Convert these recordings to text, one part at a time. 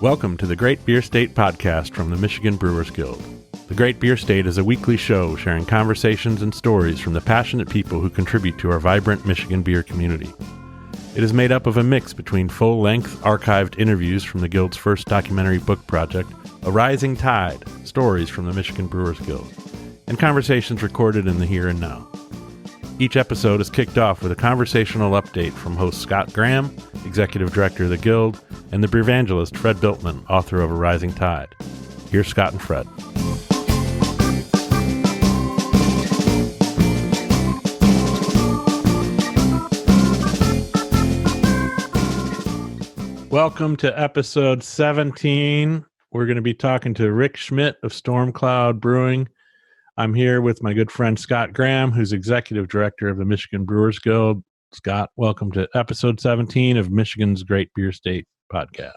Welcome to the Great Beer State podcast from the Michigan Brewers Guild. The Great Beer State is a weekly show sharing conversations and stories from the passionate people who contribute to our vibrant Michigan beer community. It is made up of a mix between full-length archived interviews from the Guild's first documentary book project, A Rising Tide, Stories from the Michigan Brewers Guild, and conversations recorded in the here and now. Each episode is kicked off with a conversational update from host Scott Graham, Executive Director of the Guild, and the beer-evangelist Fred Biltman, author of A Rising Tide. Here's Scott and Fred. Welcome to episode 17. We're going to be talking to Rick Schmitt of Stormcloud Brewing. I'm here with my good friend Scott Graham, who's Executive Director of the Michigan Brewers Guild. Scott, welcome to episode 17 of Michigan's Great Beer State podcast.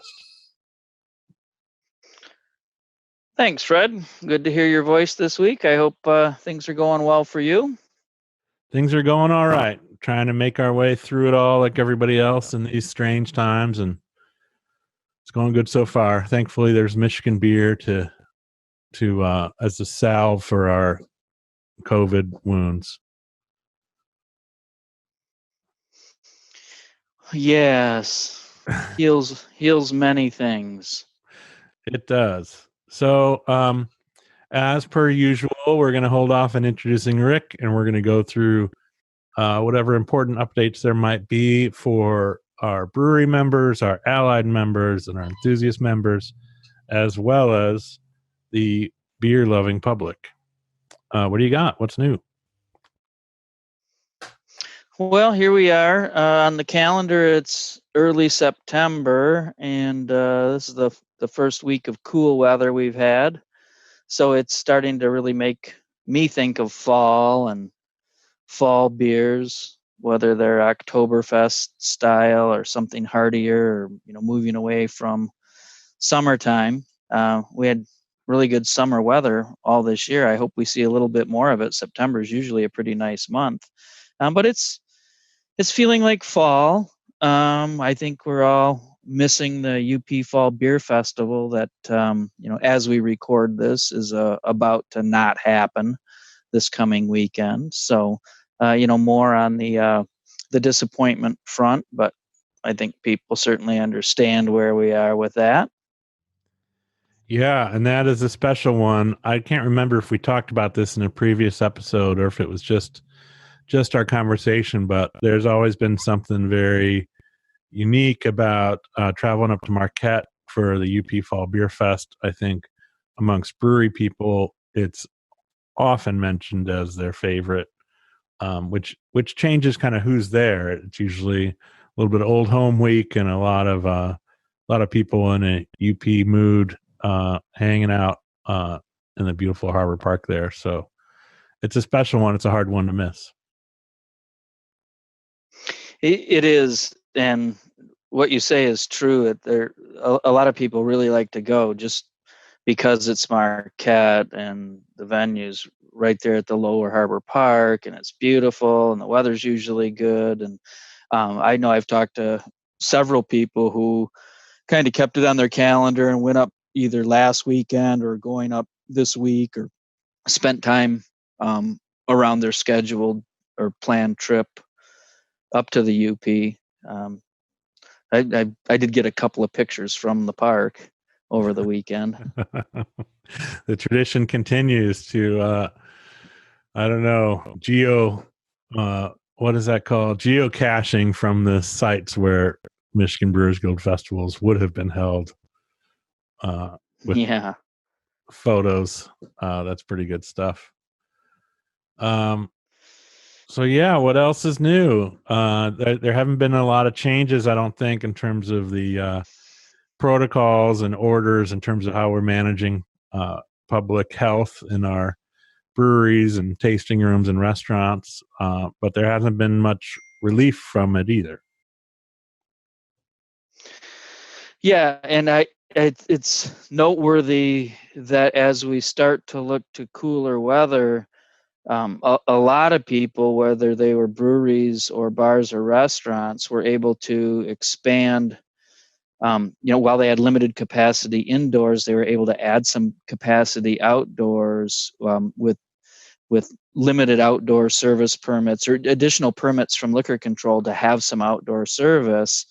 Thanks, Fred. Good to hear your voice this week. I hope things are going well for you. Things are going all right. Trying to make our way through it all like everybody else in these strange times, and it's going good so far. Thankfully, there's Michigan beer to as a salve for our COVID wounds. Yes, heals many things. It does. So, as per usual, we're going to hold off on introducing Rick, and we're going to go through whatever important updates there might be for our brewery members, our allied members, and our enthusiast members, as well as the beer-loving public. What do you got? What's new? Well, here we are. On the calendar, it's early September, and this is the first week of cool weather we've had. So it's starting to really make me think of fall and fall beers, whether they're Oktoberfest style or something heartier, or moving away from summertime. We had really good summer weather all this year. I hope we see a little bit more of it. September is usually a pretty nice month, but it's feeling like fall. I think we're all missing the UP Fall Beer Festival that, as we record this, is about to not happen this coming weekend. So, more on the disappointment front, but I think people certainly understand where we are with that. Yeah, and that is a special one. I can't remember if we talked about this in a previous episode or if it was just our conversation, but there's always been something very unique about traveling up to Marquette for the UP Fall Beer Fest. I think amongst brewery people, it's often mentioned as their favorite, which changes kind of who's there. It's usually a little bit of old home week and a lot of people in a UP mood hanging out in the beautiful Harbor Park there. So it's a special one. It's a hard one to miss. It is, and what you say is true. A lot of people really like to go just because it's Marquette and the venue's right there at the Lower Harbor Park, and it's beautiful, and the weather's usually good. And I know I've talked to several people who kind of kept it on their calendar and went up either last weekend or going up this week, or spent time around their scheduled or planned trip up to the UP. I did get a couple of pictures from the park over the weekend. The tradition continues to, I don't know, what is that called? Geocaching from the sites where Michigan Brewers Guild festivals would have been held. With photos. That's pretty good stuff. So yeah, what else is new? There haven't been a lot of changes, I don't think, in terms of the protocols and orders, in terms of how we're managing public health in our breweries and tasting rooms and restaurants. But there hasn't been much relief from it either. Yeah, and it's noteworthy that as we start to look to cooler weather, a lot of people, whether they were breweries or bars or restaurants, were able to expand while they had limited capacity indoors, they were able to add some capacity outdoors with limited outdoor service permits or additional permits from liquor control to have some outdoor service.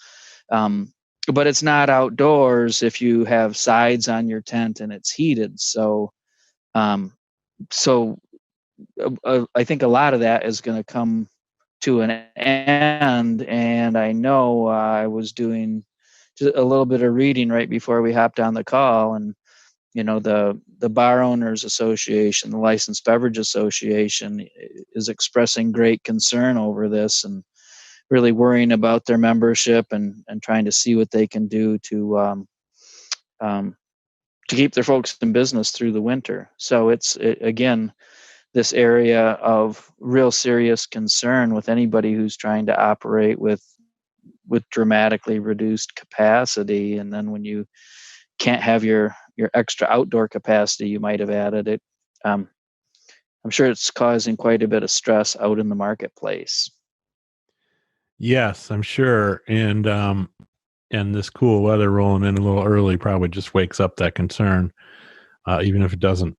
But it's not outdoors if you have sides on your tent and it's heated. So I think a lot of that is going to come to an end. And I know I was doing just a little bit of reading right before we hopped on the call, and the Bar Owners Association, the Licensed Beverage Association, is expressing great concern over this and really worrying about their membership and trying to see what they can do to keep their folks in business through the winter. So again, this area of real serious concern with anybody who's trying to operate with dramatically reduced capacity. And then when you can't have your extra outdoor capacity you might have added, it I'm sure it's causing quite a bit of stress out in the marketplace. Yes, I'm sure. And this cool weather rolling in a little early probably just wakes up that concern, even if it doesn't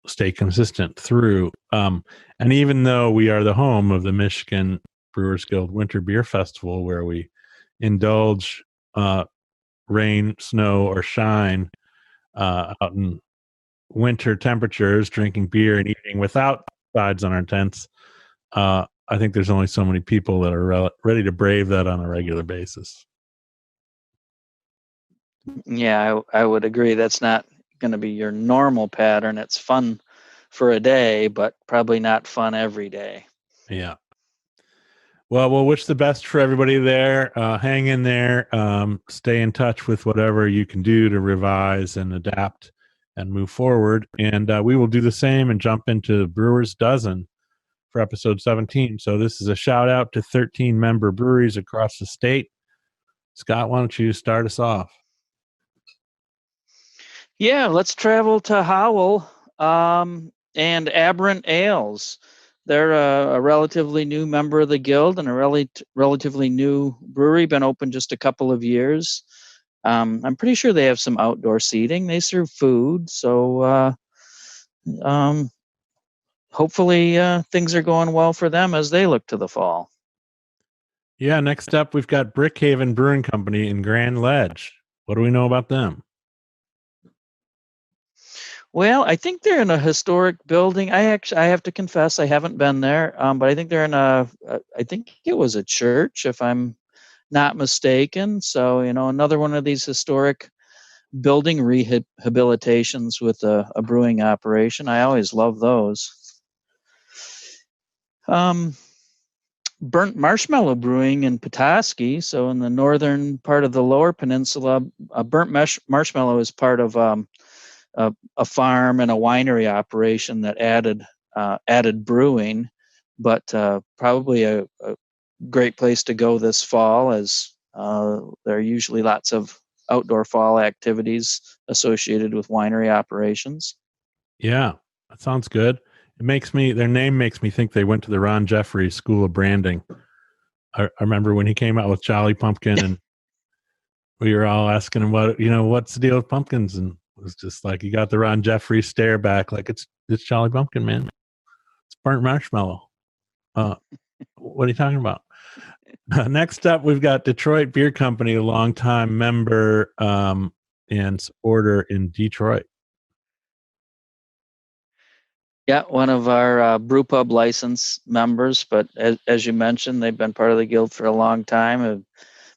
stay consistent through. And even though we are the home of the Michigan Brewers Guild Winter Beer Festival, where we indulge rain, snow, or shine out in winter temperatures, drinking beer and eating without sides on our tents, I think there's only so many people that are ready to brave that on a regular basis. Yeah, I would agree. That's not going to be your normal pattern. It's fun for a day, but probably not fun every day. Yeah. Well, we'll wish the best for everybody there. Hang in there. Stay in touch with whatever you can do to revise and adapt and move forward. And we will do the same and jump into Brewers Dozen for episode 17. So this is a shout out to 13 member breweries across the state. Scott, why don't you start us off? Yeah, let's travel to Howell and Aberrant Ales. They're a relatively new member of the guild and a relatively new brewery, been open just a couple of years. I'm pretty sure they have some outdoor seating. They serve food, so hopefully things are going well for them as they look to the fall. Yeah, next up we've got Brickhaven Brewing Company in Grand Ledge. What do we know about them? Well, I think they're in a historic building. I have to confess I haven't been there, but I think they're in I think it was a church, if I'm not mistaken. So, another one of these historic building rehabilitations with a brewing operation. I always love those. Burnt Marshmallow Brewing in Petoskey, so in the northern part of the Lower Peninsula. Burnt Marshmallow is part of a farm and a winery operation that added brewing, but probably a great place to go this fall, as there are usually lots of outdoor fall activities associated with winery operations. Yeah, that sounds good. Their name makes me think they went to the Ron Jeffries School of Branding. I remember when he came out with Jolly Pumpkin, and we were all asking him what's the deal with pumpkins, and it was just like you got the Ron Jeffries stare back, like it's Jolly Pumpkin, man. It's burnt marshmallow. What are you talking about? Next up, we've got Detroit Beer Company, a longtime member and supporter in Detroit. Yeah, one of our brew pub license members, but as you mentioned, they've been part of the guild for a long time, have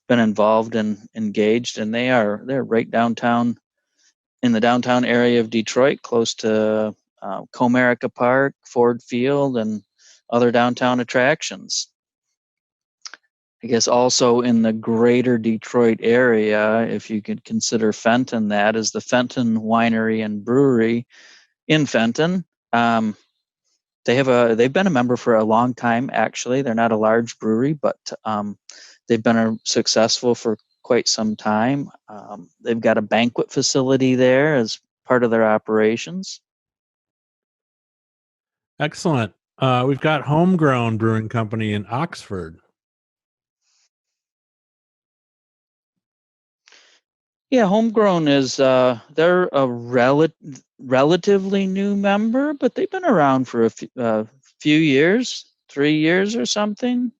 been involved and engaged, and they're right downtown in the downtown area of Detroit, close to Comerica Park, Ford Field, and other downtown attractions. I guess also in the greater Detroit area, if you could consider Fenton, that is the Fenton Winery and Brewery in Fenton. They've been a member for a long time. Actually, they're not a large brewery, but they've been successful for quite some time. They've got a banquet facility there as part of their operations. Excellent. We've got Homegrown Brewing Company in Oxford. Yeah, Homegrown is they're a relatively new member, but they've been around for a few years, 3 years or something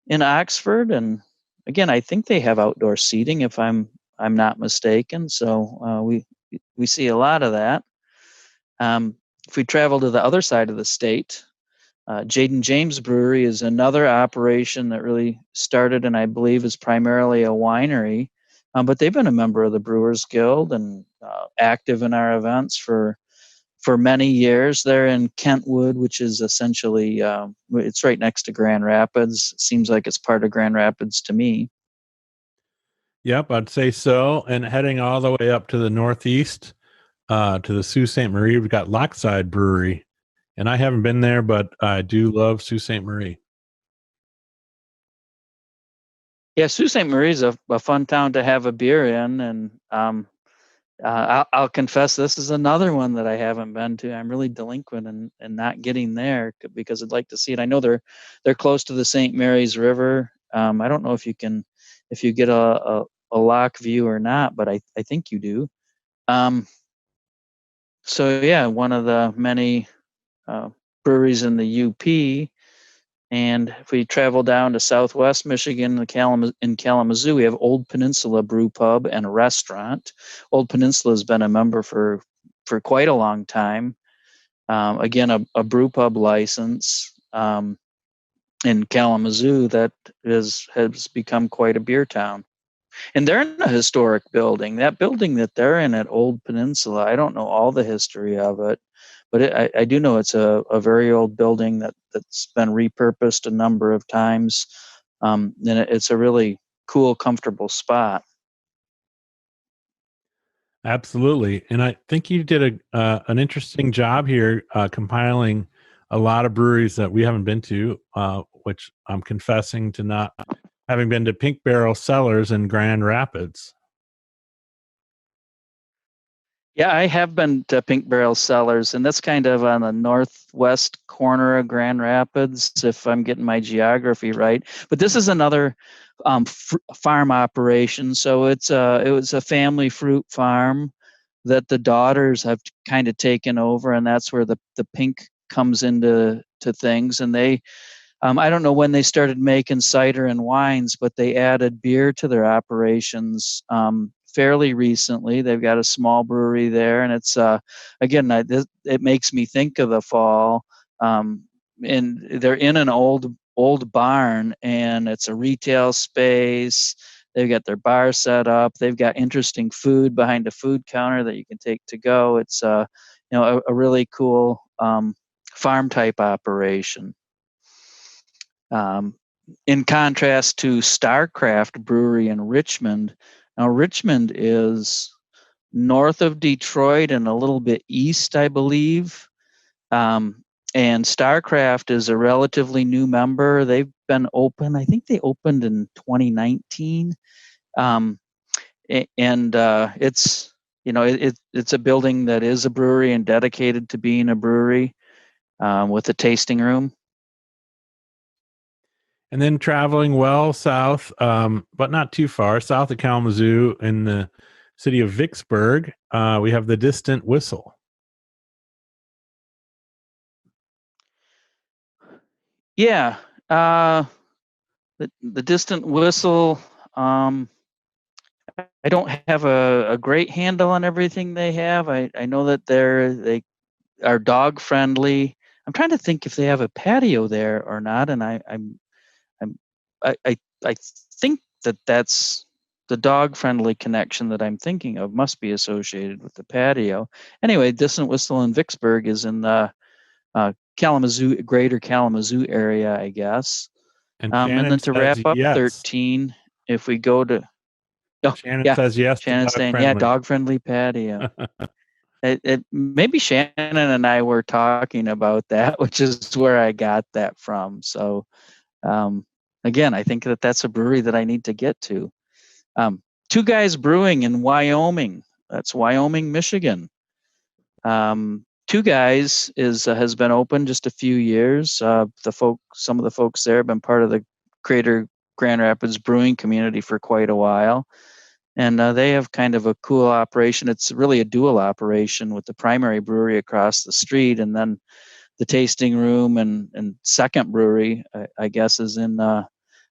in Oxford. And again, I think they have outdoor seating, if I'm not mistaken. So we see a lot of that. If we travel to the other side of the state, Jaden James Brewery is another operation that really started, and I believe is primarily a winery. But they've been a member of the Brewers Guild and active in our events for many years. They're in Kentwood, which is essentially it's right next to Grand Rapids. Seems like it's part of Grand Rapids to me. Yep, I'd say so. And heading all the way up to the northeast, to the Sault Ste. Marie, we've got Lochside Brewery. And I haven't been there, but I do love Sault Ste. Marie. Yeah, Sault Ste. Marie is a fun town to have a beer in, and I'll confess this is another one that I haven't been to. I'm really delinquent in not getting there because I'd like to see it. I know they're close to the St. Mary's River. I don't know if you get a lock view or not, but I think you do. So yeah, one of the many breweries in the UP. And if we travel down to Southwest Michigan, in Kalamazoo, we have Old Peninsula Brew Pub and Restaurant. Old Peninsula has been a member for quite a long time. Again, a brew pub license in Kalamazoo that has become quite a beer town. And they're in a historic building. That building that they're in at Old Peninsula, I don't know all the history of it, but I do know it's a very old building that's been repurposed a number of times. And it's a really cool, comfortable spot. Absolutely. And I think you did an interesting job here compiling a lot of breweries that we haven't been to, which I'm confessing to not having been to Pink Barrel Cellars in Grand Rapids. Yeah, I have been to Pink Barrel Cellars, and that's kind of on the northwest corner of Grand Rapids, if I'm getting my geography right. But this is another farm operation. So it was a family fruit farm that the daughters have kind of taken over, and that's where the pink comes into things. And they I don't know when they started making cider and wines, but they added beer to their operations fairly recently. They've got a small brewery there, and it's again, it makes me think of the fall. And they're in an old barn, and it's a retail space. They've got their bar set up. They've got interesting food behind a food counter that you can take to go. It's a really cool farm type operation. In contrast to Starcraft Brewery in Richmond. Now, Richmond is north of Detroit and a little bit east, I believe. And Starcraft is a relatively new member. They've been open. I think they opened in 2019. And it's it's a building that is a brewery and dedicated to being a brewery with a tasting room. And then traveling well south, but not too far, south of Kalamazoo in the city of Vicksburg, we have the Distant Whistle. Yeah. The Distant Whistle, I don't have a great handle on everything they have. I know that they are dog friendly. I'm trying to think if they have a patio there or not, and I think that's the dog friendly connection that I'm thinking of must be associated with the patio. Anyway, Distant Whistle in Vicksburg is in the Kalamazoo, greater Kalamazoo area, I guess. And And Shannon then to wrap says up yes. 13, if we go to Shannon yeah, says yes to Shannon's dog saying friendly. dog friendly patio. Maybe Shannon and I were talking about that, which is where I got that from. So again, I think that's a brewery that I need to get to. Two Guys Brewing in Wyoming. That's Wyoming, Michigan. Two Guys has been open just a few years. Some of the folks there have been part of the greater Grand Rapids brewing community for quite a while. And they have kind of a cool operation. It's really a dual operation with the primary brewery across the street, and then the tasting room and second brewery, I guess, is in, I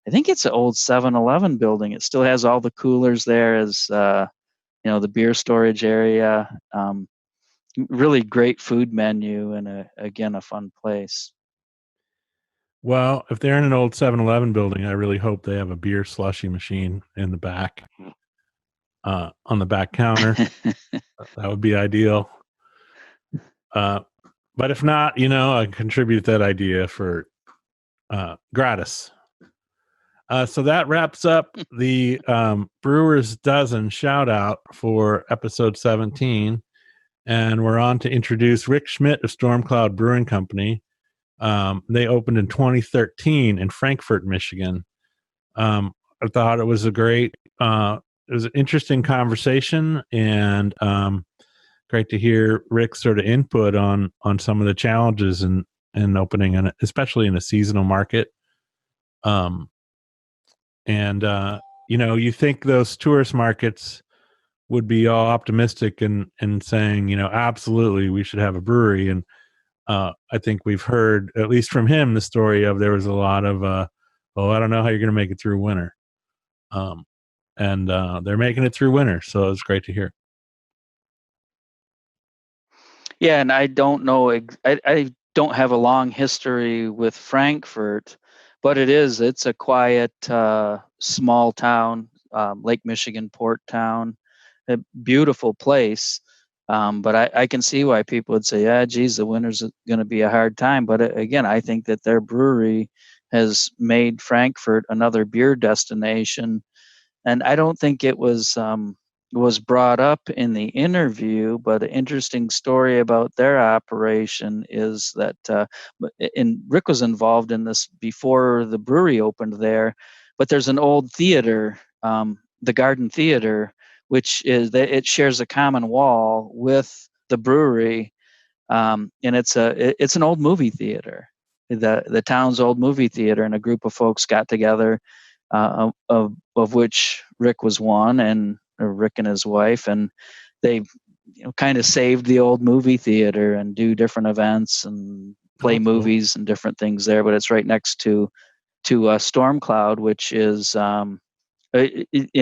think it's an old 7-Eleven building. It still has all the coolers there as, the beer storage area. Really great food menu, and again, a fun place. Well, if they're in an old 7-Eleven building, I really hope they have a beer slushy machine in the back, on the back counter. That would be ideal. But if not, I contribute that idea for gratis. So that wraps up the Brewers Dozen shout out for episode 17. And we're on to introduce Rick Schmitt of Stormcloud Brewing Company. They opened in 2013 in Frankfort, Michigan. I thought it was it was an interesting conversation, and great to hear Rick's sort of input on some of the challenges in opening, and especially in a seasonal market. You think those tourist markets would be all optimistic and saying, absolutely, we should have a brewery. And I think we've heard, at least from him, the story of there was a lot of, I don't know how you're going to make it through winter. And they're making it through winter. So it's great to hear. Yeah, and I don't know, I don't have a long history with Frankfurt, but it's a quiet, small town, Lake Michigan port town, a beautiful place. But I can see why people would say, yeah, geez, the winter's going to be a hard time. But again, I think that their brewery has made Frankfurt another beer destination. And I don't think it was brought up in the interview, but an interesting story about their operation is that, and Rick was involved in this before the brewery opened there, but there's an old theater, the Garden Theater, which it shares a common wall with the brewery, and it's an old movie theater, the town's old movie theater, and a group of folks got together, of which Rick was one, and Rick and his wife, and they kind of saved the old movie theater and do different events and play movies and different things there. But it's right next to Stormcloud, which is, and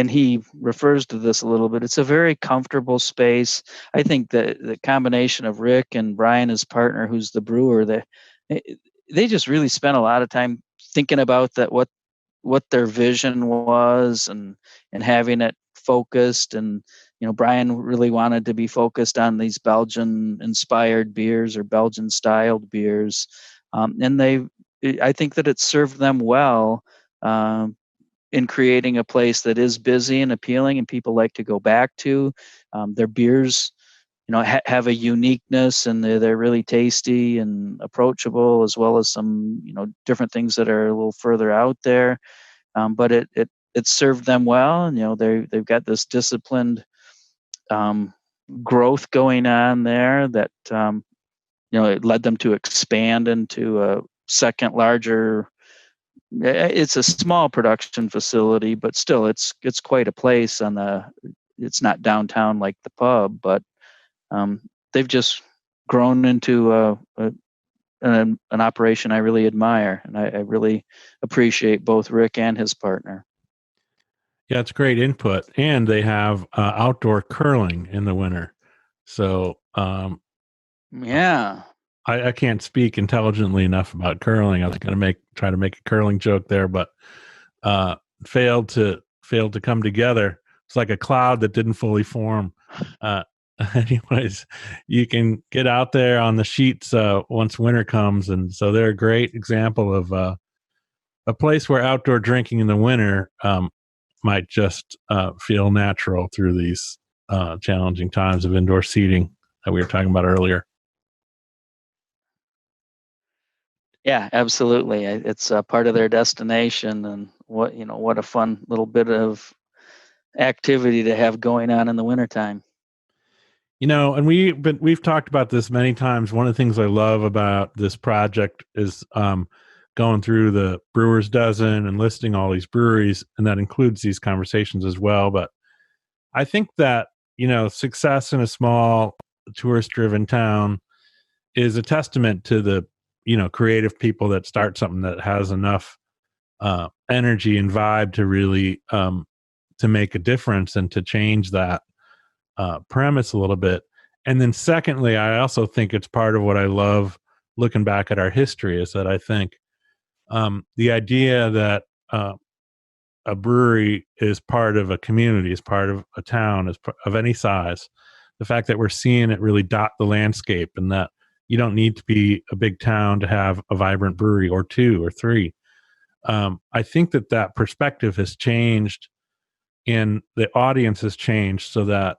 he refers to this a little bit, it's a very comfortable space. I think that the combination of Rick and Brian, his partner, who's the brewer, they just really spent a lot of time thinking about that, what their vision was, and having it focused. And Brian really wanted to be focused on these Belgian inspired beers or Belgian styled beers, and I think that it served them well, in creating a place that is busy and appealing and people like to go back to. Their beers have a uniqueness, and they're really tasty and approachable, as well as some different things that are a little further out there. But it served them well, and they've got this disciplined growth going on there that it led them to expand into a second larger. It's a small production facility, but still, it's quite a place. It's not downtown like the pub, but they've just grown into an operation I really admire, and I really appreciate both Rick and his partner. Yeah, it's great input, and they have outdoor curling in the winter. So, yeah, I can't speak intelligently enough about curling. I was going to try to make a curling joke there, but failed to come together. It's like a cloud that didn't fully form. Anyways, you can get out there on the sheets once winter comes, and so they're a great example of a place where outdoor drinking in the winter might just feel natural through these challenging times of indoor seating that we were talking about earlier. Yeah, absolutely. It's part of their destination, and what a fun little bit of activity to have going on in the wintertime. And we've talked about this many times. One of the things I love about this project is going through the Brewers Dozen and listing all these breweries, and that includes these conversations as well. But I think that, success in a small tourist-driven town is a testament to the, creative people that start something that has enough energy and vibe to really to make a difference and to change that premise a little bit. And then secondly, I also think it's part of what I love looking back at our history is that I think the idea that a brewery is part of a community, is part of a town, of any size. The fact that we're seeing it really dot the landscape, and that you don't need to be a big town to have a vibrant brewery or two or three. I think that perspective has changed, and the audience has changed, so that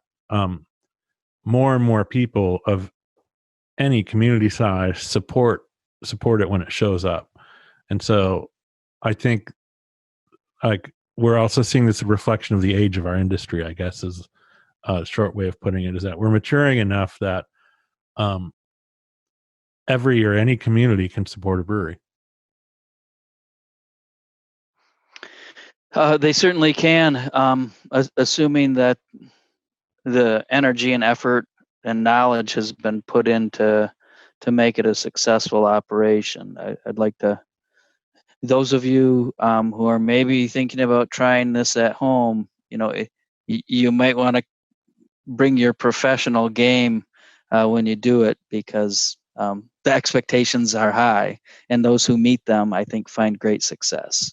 more and more people of any community size support it when it shows up. And so I think, like, we're also seeing this reflection of the age of our industry, I guess, is a short way of putting it, is that we're maturing enough that every or any community can support a brewery. They certainly can, assuming that the energy and effort and knowledge has been put into to make it a successful operation. I'd like to, those of you who are maybe thinking about trying this at home, you might want to bring your professional game when you do it, because the expectations are high, and those who meet them, I think, find great success.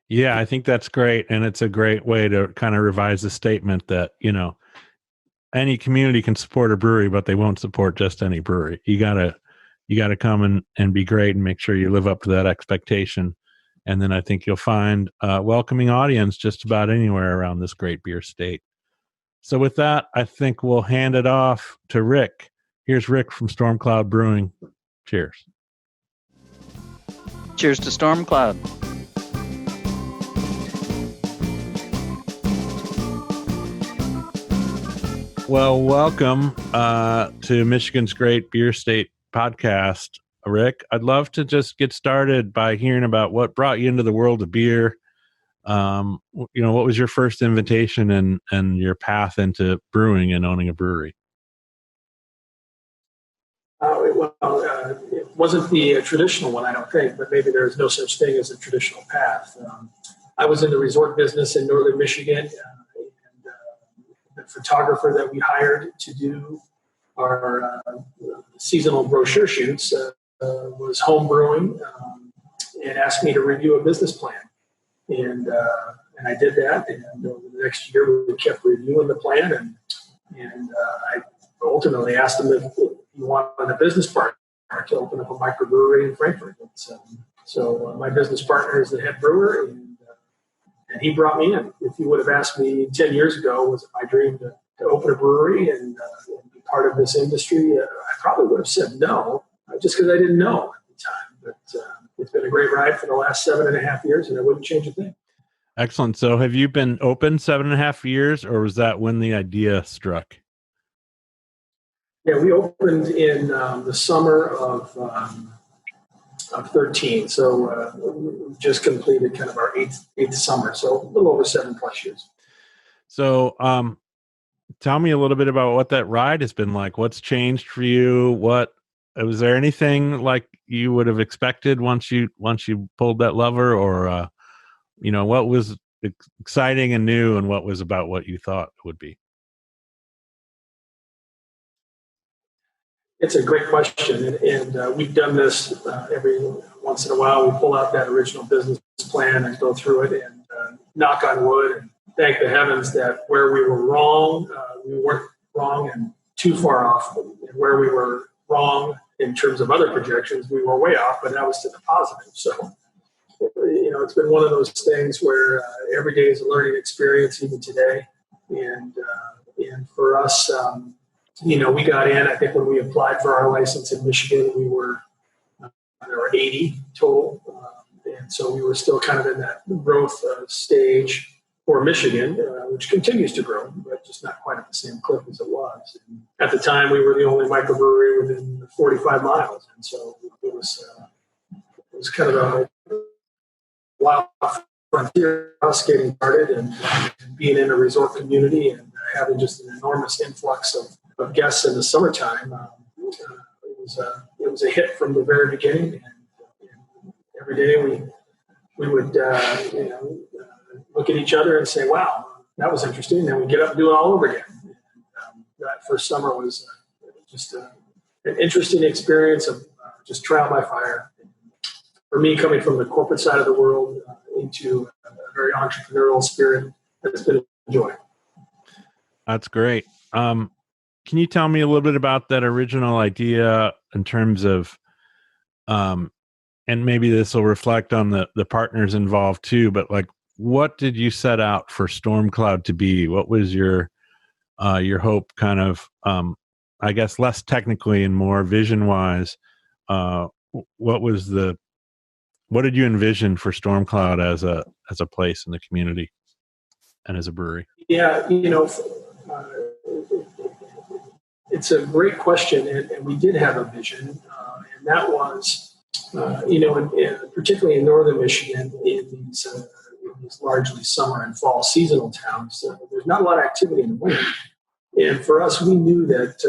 Yeah, I think that's great. And it's a great way to kind of revise the statement that, any community can support a brewery, but they won't support just any brewery. You gotta come and be great and make sure you live up to that expectation. And then I think you'll find a welcoming audience just about anywhere around this great beer state. So with that, I think we'll hand it off to Rick. Here's Rick from Stormcloud Brewing. Cheers. Cheers to Stormcloud. Well, welcome to Michigan's Great Beer State podcast, Rick. I'd love to just get started by hearing about what brought you into the world of beer. What was your first invitation and your path into brewing and owning a brewery? It wasn't the traditional one, I don't think, but maybe there's no such thing as a traditional path. I was in the resort business in northern Michigan. The photographer that we hired to do our seasonal brochure shoots was home brewing and asked me to review a business plan. And I did that. And over the next year, we kept reviewing the plan. And I ultimately asked him if he wanted a business partner to open up a microbrewery in Frankfurt. So my business partner is the head brewer, and he brought me in. If you would have asked me 10 years ago, was it my dream to open a brewery and be part of this industry, I probably would have said no, just because I didn't know at the time. But it's been a great ride for the last 7.5 years, and I wouldn't change a thing. Excellent. So have you been open 7.5 years, or was that when the idea struck? Yeah, we opened in the summer of 13. So we just completed kind of our eighth summer. So a little over 7+ years. So tell me a little bit about what that ride has been like. What's changed for you? Was there anything like you would have expected once you pulled that lever, or what was exciting and new, and what was about what you thought it would be? It's a great question, and we've done this every once in a while. We pull out that original business plan and go through it, and knock on wood and thank the heavens that where we were wrong, we weren't wrong and too far off, and where we were wrong in terms of other projections, we were way off, but that was to the positive. So, it's been one of those things where every day is a learning experience, even today, and for us. We got in, I think when we applied for our license in Michigan, there were 80 total. And so we were still kind of in that growth stage for Michigan, which continues to grow, but just not quite at the same clip as it was. And at the time, we were the only microbrewery within 45 miles. And so it was kind of a wild frontier, us getting started and being in a resort community and having just an enormous influx of guests in the summertime. It was a hit from the very beginning, and every day we would look at each other and say, "Wow, that was interesting." And then we get up and do it all over again. And, that first summer was just an interesting experience of just trial by fire. For me, coming from the corporate side of the world into a very entrepreneurial spirit, it's been a joy. That's great. Can you tell me a little bit about that original idea in terms of, and maybe this will reflect on the partners involved too, but like, what did you set out for Stormcloud to be? What was your hope, kind of, I guess, less technically and more vision wise? What did you envision for Stormcloud as a place in the community and as a brewery? Yeah, it's a great question, and we did have a vision, and that was, particularly in northern Michigan, in these largely summer and fall seasonal towns, there's not a lot of activity in the winter. And for us, we knew that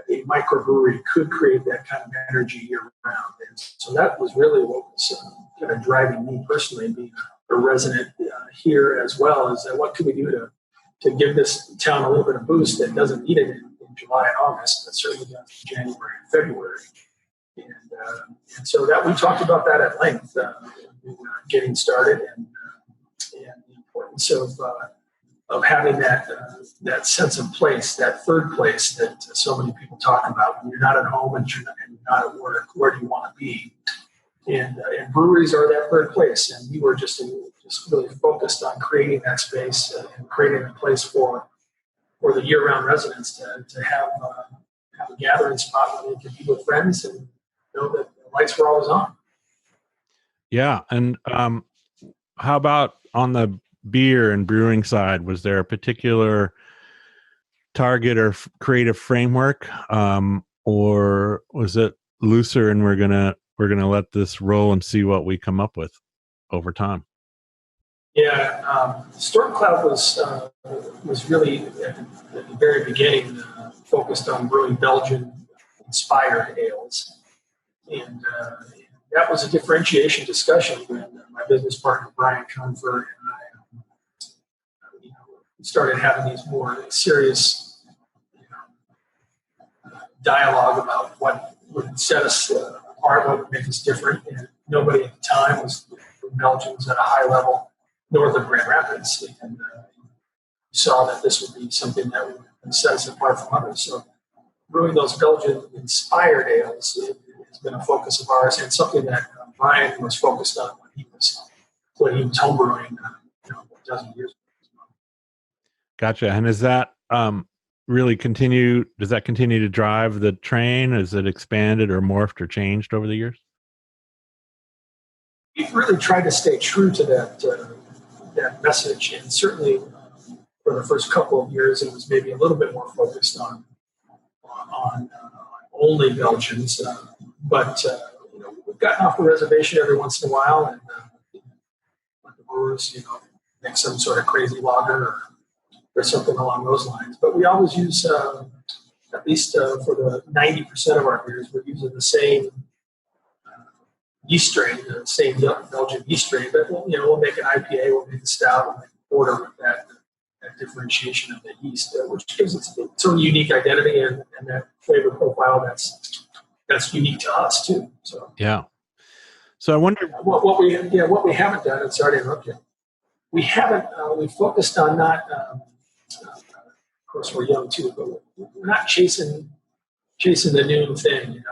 a microbrewery could create that kind of energy year round. And so that was really what was kind of driving me personally, being a resident here, as well as what could we do to give this town a little bit of boost that doesn't need it in July and August, but certainly does in January and February. And so that we talked about that at length when getting started, and the importance of having that sense of place, that third place that so many people talk about. When you're not at home and you're not at work, where do you want to be? And breweries are that third place. And we were just really focused on creating that space and creating a place for the year-round residents to have a gathering spot where they could be with friends and know that the lights were always on. Yeah, and how about on the beer and brewing side? Was there a particular target or creative framework, or was it looser and we're gonna let this roll and see what we come up with over time? Yeah, Stormcloud was really at the very beginning focused on brewing Belgian-inspired ales, and that was a differentiation discussion when my business partner Brian Comfort and I started having these more serious dialogue about what would set us apart, what would make us different. And nobody at the time was Belgians at a high level north of Grand Rapids, and saw that this would be something that would set us apart from others. So brewing those Belgian-inspired ales has been a focus of ours, and something that Brian was focused on when he was homebrewing a dozen years ago. Gotcha. And is that really continue? Does that continue to drive the train? Is it expanded or morphed or changed over the years? We've really tried to stay true to that message, and certainly for the first couple of years, it was maybe a little bit more focused on only Belgians. But we've gotten off the reservation every once in a while, and let the brewers, make some sort of crazy lager or something along those lines. But we always use, at least for the 90% of our beers, we're using the same yeast strain, the same Belgian yeast strain. But we'll make an IPA, we'll make a stout, we'll make a porter with that differentiation of the yeast, which gives it its own unique identity and that flavor profile that's unique to us too. So yeah. So I wonder what we haven't done. And sorry to interrupt you. We haven't. We focused on not. Of course, we're young too, but we're not chasing the new thing.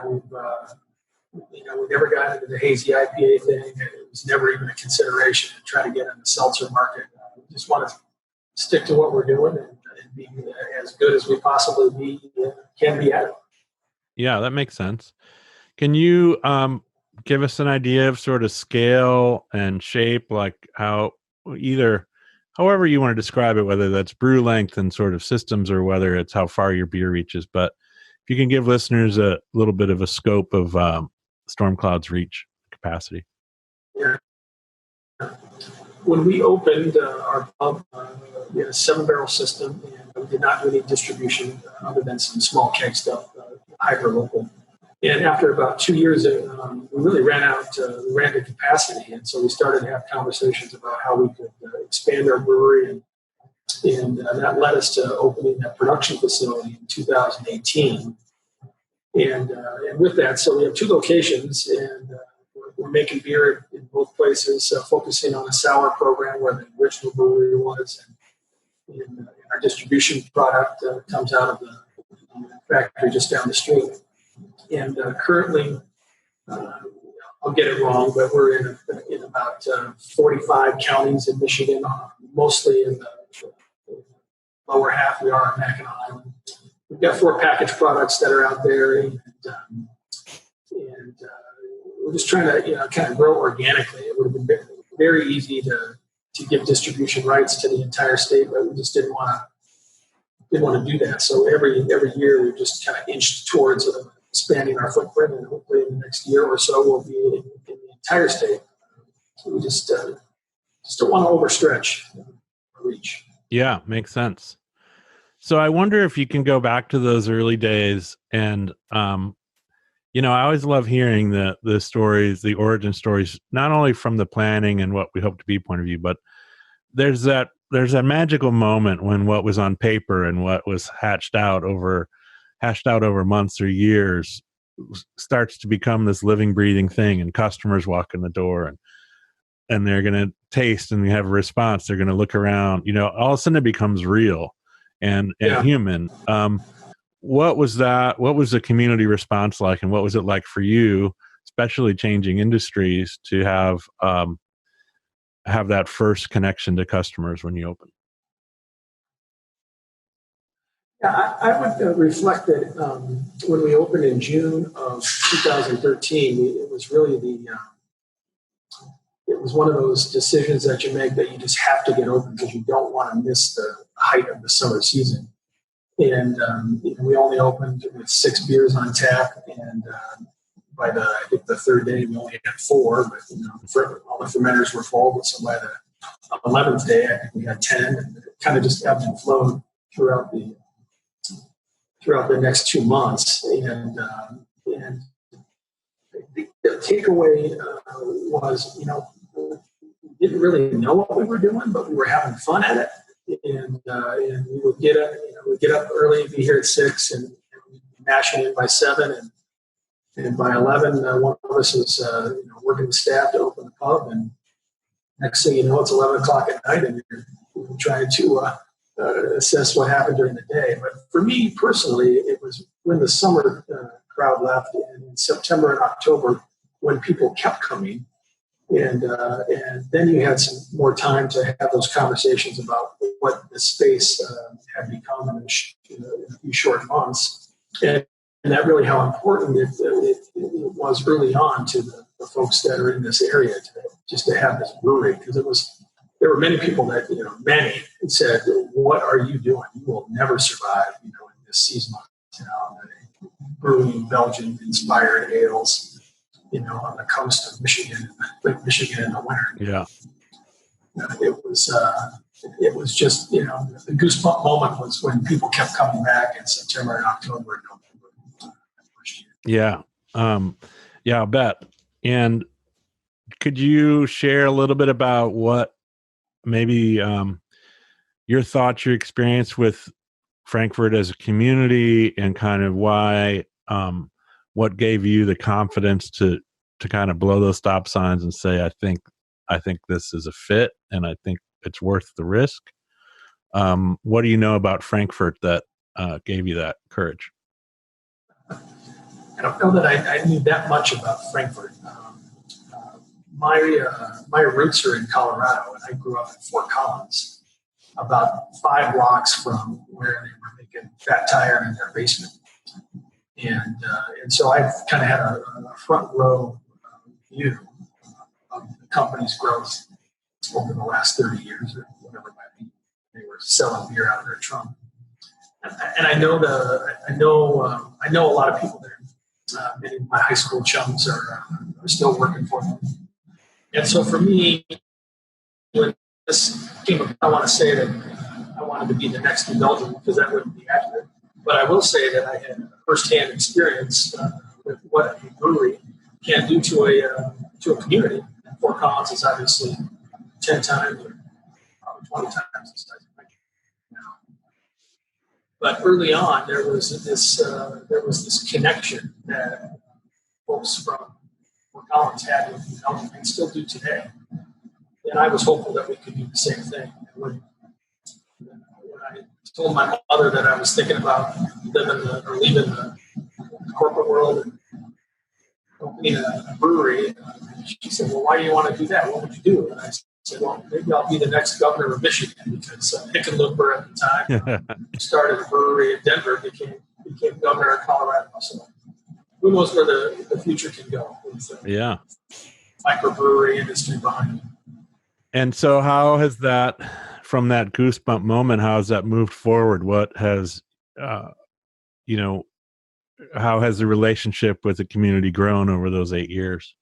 We never got into the hazy IPA thing. It was never even a consideration to try to get in the seltzer market. We just want to stick to what we're doing and be as good as we possibly can be at it. Yeah, that makes sense. Can you give us an idea of sort of scale and shape, like however you want to describe it, whether that's brew length and sort of systems or whether it's how far your beer reaches? But if you can give listeners a little bit of a scope of Stormcloud's reach capacity. Yeah. when we opened our pub, we had a 7-barrel system, and we did not do any distribution other than some small keg stuff, hyper local. And after about 2 years, we really ran out of capacity, and so we started to have conversations about how we could expand our brewery, and that led us to opening that production facility in 2018. And with that, so we have 2 locations, and we're making beer in both places, focusing on a sour program where the original brewery was, and our distribution product comes out of the factory just down the street. And currently, I'll get it wrong, but we're in about 45 counties in Michigan, mostly in the lower half. We are on Mackinac Island. We've got 4 packaged products that are out there, and we're just trying to kind of grow organically. It would have been very easy to give distribution rights to the entire state, but we just didn't want to do that. So every year we just kind of inched towards expanding our footprint, and hopefully in the next year or so we'll be in the entire state. So we just don't want to overstretch our reach. Yeah, makes sense. So I wonder if you can go back to those early days, and I always love hearing the stories, the origin stories, not only from the planning and what we hope to be point of view, but there's that magical moment when what was on paper and what was hashed out over months or years starts to become this living, breathing thing, and customers walk in the door and they're going to taste and have a response. They're going to look around, all of a sudden it becomes real and human. What was that? What was the community response like, and what was it like for you, especially changing industries, to have that first connection to customers when you opened? Yeah, I would reflect that when we opened in June of 2013, it was really it was one of those decisions that you make that you just have to get open because you don't want to miss the height of the summer season. And we only opened with 6 beers on tap, and by I think the 3rd day we only had 4, but all the fermenters were full. So by the 11th day, I think we had 10, and it kind of just ebbed and flowed throughout the next 2 months. And the takeaway was, we didn't really know what we were doing, but we were having fun at it. And we would get up early, be here at 6, and we'd be mashing in by 7, and by 11, one of us was working with staff to open the pub, and next thing you know, it's 11 o'clock at night, and you're trying to assess what happened during the day. But for me personally, it was when the summer crowd left, and in September and October, when people kept coming. And then you had some more time to have those conversations about what the space had become in a few short months, and that really how important it was early on to the folks that are in this area just to have this brewery, because there were many people that many said, "What are you doing? You will never survive in this season town, brewing Belgian-inspired ales." On the coast of Michigan, Lake Michigan in the winter. Yeah. It was just, the goosebump moment was when people kept coming back in September and October and November. Yeah. I'll bet. And could you share a little bit about what maybe your thoughts, your experience with Frankfurt as a community, and kind of why, what gave you the confidence to kind of blow those stop signs and say, I think this is a fit, and I think it's worth the risk? What do you know about Frankfurt that gave you that courage? I don't know that I knew that much about Frankfurt. My roots are in Colorado, and I grew up in Fort Collins, about 5 blocks from where they were making Fat Tire in their basement. And so I've kind of had a front row view of the company's growth over the last 30 years or whatever it might be. They were selling beer out of their trunk, and I know a lot of people there. Many of my high school chums are still working for them, and so for me, when this came up, I want to say that I wanted to be the next New Belgium because that wouldn't be accurate. But I will say that I had firsthand experience with what a brewery can do to a community. Fort Collins is obviously 10 times or probably 20 times the size of my now. But early on, there was this connection that folks from Fort Collins had with New Belgium and still do today. And I was hopeful that we could do the same thing. And when I told my mother that I was thinking about leaving the corporate world and opening a brewery, she said, "Well, why do you want to do that? What would you do?" And I said, "Well, maybe I'll be the next governor of Michigan," because Hickenlooper at the time started a brewery in Denver, became governor of Colorado. So who knows where the future can go with the microbrewery industry behind it. And so how has that, from that goosebump moment, how has that moved forward? What has, how has the relationship with the community grown over those 8 years?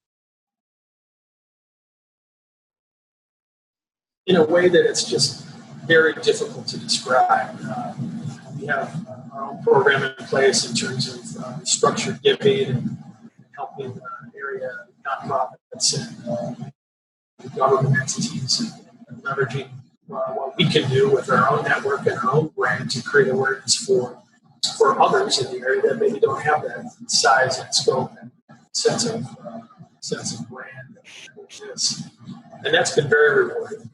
In a way that it's just very difficult to describe. We have our own program in place in terms of structured giving and helping area nonprofits and government entities and leveraging what we can do with our own network and our own brand to create awareness for others in the area that maybe don't have that size and scope and sense of brand that exists. And that's been very rewarding.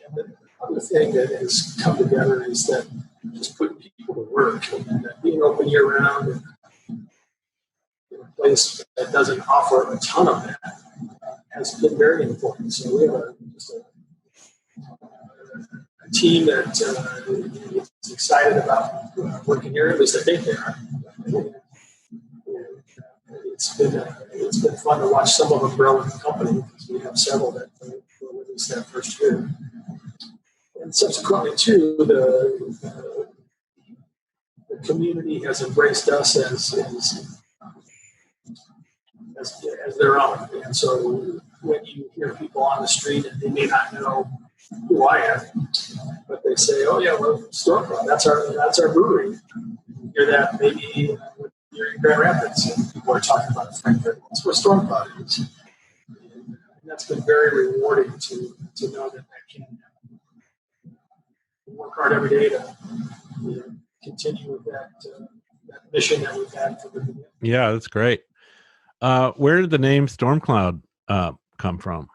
And the other thing that has come together is that just putting people to work and being open year round and in a place that doesn't offer a ton of that has been very important. So we have just a team that is excited about working here. At least I think they are. It's been fun to watch some of them grow in the company because we have several that were with us that first year. And subsequently, too, the community has embraced us as their own. And so when you hear people on the street and they may not know who I am, but they say, "Oh yeah, well, Stormcloud, that's our brewery." You hear that maybe when you're in Grand Rapids and people are talking about Frankfurt. That's where Stormcloud is. And that's been very rewarding to know that can happen. Work hard every day to continue with that mission that we've had from the beginning. Yeah, that's great. Where did the name Stormcloud come from?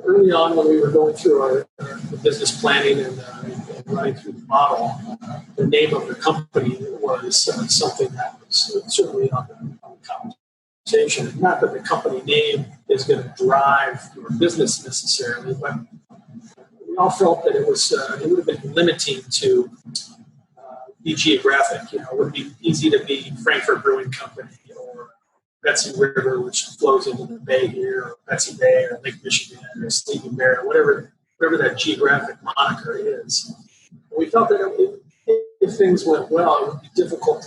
Early on, when we were going through our business planning and running through the model, the name of the company was something that was certainly on the conversation. Not that the company name is going to drive your business necessarily, but we all felt that it would have been limiting to be geographic. It would be easy to be Frankfurt Brewing Company or Betsy River, which flows into the bay here, or Betsy Bay, or Lake Michigan, or Sleeping Bear, whatever that geographic moniker is. And we felt that if things went well, it would be difficult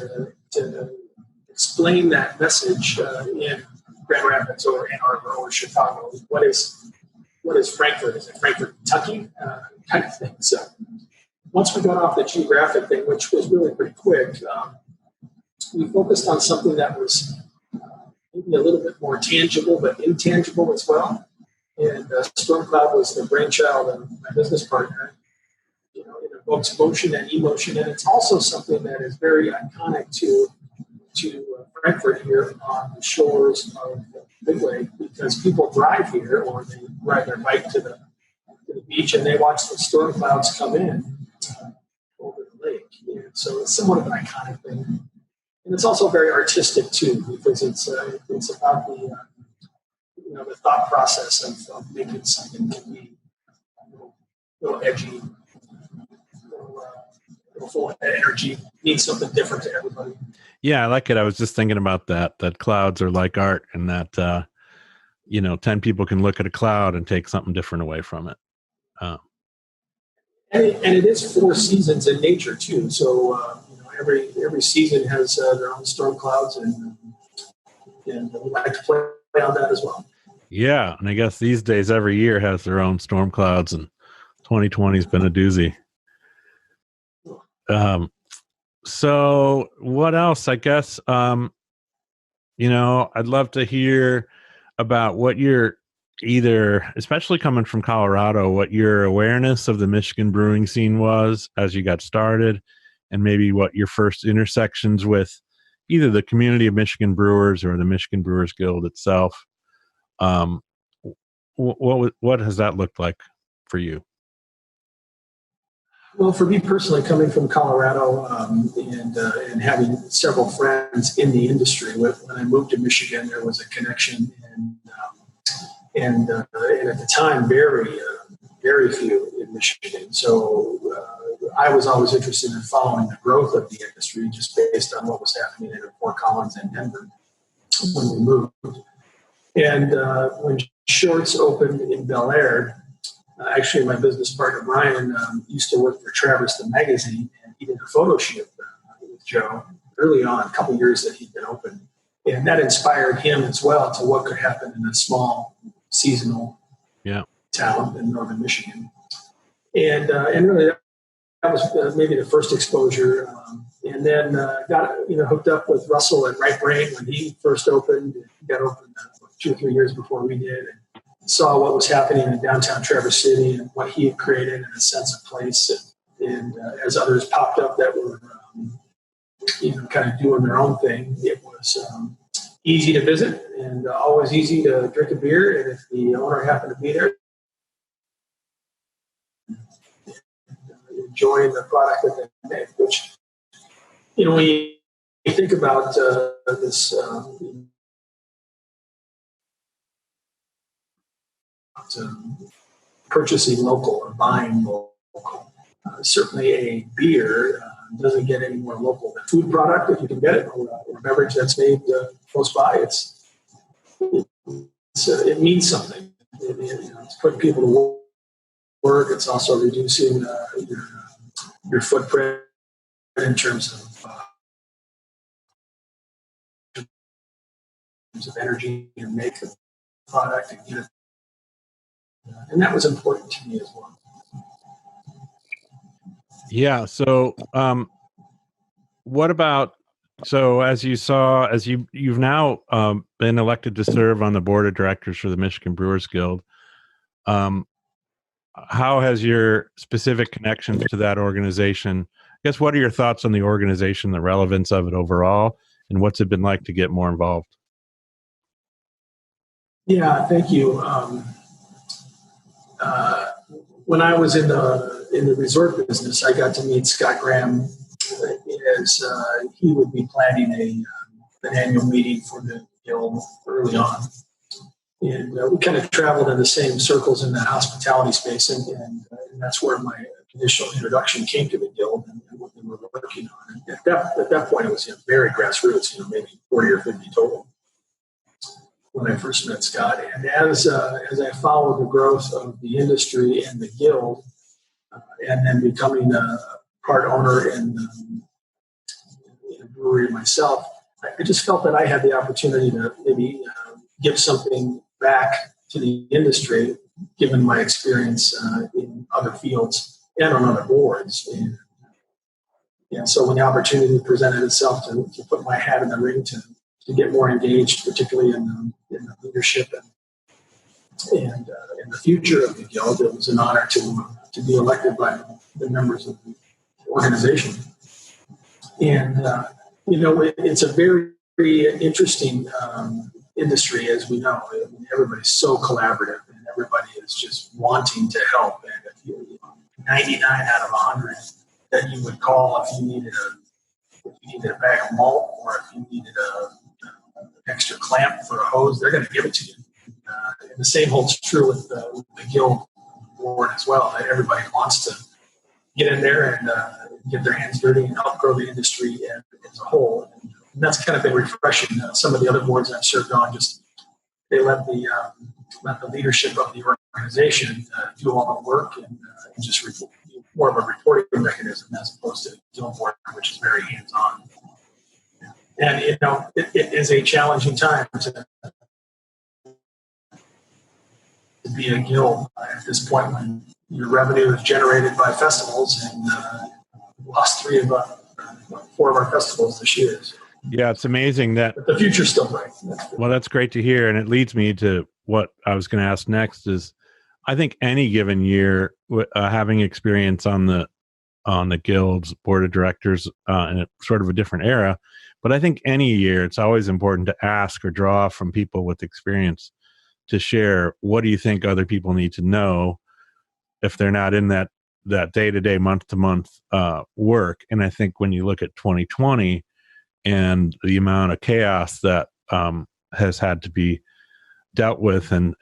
to explain that message in Grand Rapids or Ann Arbor or Chicago. What is Frankfurt? Is it Frankfurt, Kentucky? Kind of thing. So once we got off the geographic thing, which was really pretty quick, we focused on something that was maybe a little bit more tangible, but intangible as well. And Stormcloud was the brainchild of my business partner. It evokes motion and emotion, and it's also something that is very iconic to Frankfurt here on the shores of the Big Lake, because people drive here or they ride their bike to the beach and they watch the storm clouds come in over the lake. And so it's somewhat of an iconic thing. And it's also very artistic too, because it's about the thought process of making something that be a little edgy, a little full of energy, means something different to everybody. Yeah, I like it. I was just thinking about that clouds are like art, and that 10 people can look at a cloud and take something different away from it. And it is 4 seasons in nature too. So every season has their own storm clouds, and we like to play on that as well. Yeah, and I guess these days every year has their own storm clouds, and 2020 has been a doozy. So what else? I guess I'd love to hear about what your either, especially coming from Colorado, what your awareness of the Michigan brewing scene was as you got started, and maybe what your first intersections with either the community of Michigan brewers or the Michigan Brewers Guild itself. What has that looked like for you? Well, for me personally, coming from Colorado and having several friends in the industry, when I moved to Michigan, there was a connection, and at the time, very few in Michigan. So I was always interested in following the growth of the industry, just based on what was happening in Fort Collins and Denver when we moved. And when Shorts opened in Bel Air, actually, my business partner, Brian, used to work for Traverse the magazine, and he did a photo shoot with Joe early on, a couple of years that he'd been open. And that inspired him as well to what could happen in a small seasonal town in northern Michigan. And really, that was maybe the first exposure. And then got hooked up with Russell at Right Brain when he first opened. He got open 2 or 3 years before we did. And saw what was happening in downtown Traverse City and what he had created and a sense of place. And as others popped up that were, kind of doing their own thing, it was easy to visit and always easy to drink a beer. And if the owner happened to be there, enjoying the product that they make, which, when you think about this, purchasing local or buying local. Certainly a beer doesn't get any more local than food product if you can get it, or beverage that's made close by. It means something. It's putting people to work. It's also reducing your footprint in terms of energy and make the product and get it. And that was important to me as well. Yeah. So, what about, as you've now been elected to serve on the board of directors for the Michigan Brewers Guild, how has your specific connections to that organization, I guess, what are your thoughts on the organization, the relevance of it overall, and what's it been like to get more involved? Yeah, thank you. When I was in the resort business, I got to meet Scott Graham as he would be planning an annual meeting for the guild early on. And we kind of traveled in the same circles in that hospitality space, and that's where my initial introduction came to the guild and what we were working on. And at that point, it was very grassroots, maybe 40 or 50 total when I first met Scott. And as I followed the growth of the industry and the guild, and then becoming a part owner in a brewery myself, I just felt that I had the opportunity to maybe give something back to the industry, given my experience in other fields and on other boards. And so when the opportunity presented itself to put my hat in the ring to get more engaged, particularly in the leadership and in the future of the guild, it was an honor to be elected by the members of the organization. And it's a very, very interesting industry, as we know. I mean, everybody's so collaborative, and everybody is just wanting to help. And if you 99 out of 100 that you would call if you needed a bag of malt, or if you needed an extra clamp for a hose, they're going to give it to you. And the same holds true with the guild board as well. Everybody wants to get in there and get their hands dirty and help grow the industry as a whole. And that's kind of been refreshing. Some of the other boards I've served on, they let the leadership of the organization do all the work and just more of a reporting mechanism as opposed to the guild board, which is very hands-on. And it is a challenging time to be a guild at this point when your revenue is generated by festivals, and we lost four of our festivals this year. So. Yeah, it's amazing that. But the future's still bright. Well, that's great to hear, and it leads me to what I was going to ask next. Is I think any given year, having experience on the guild's board of directors in a sort of a different era, but I think any year it's always important to ask or draw from people with experience to share what do you think other people need to know if they're not in that day-to-day, month-to-month work. And I think when you look at 2020 and the amount of chaos that has had to be dealt with and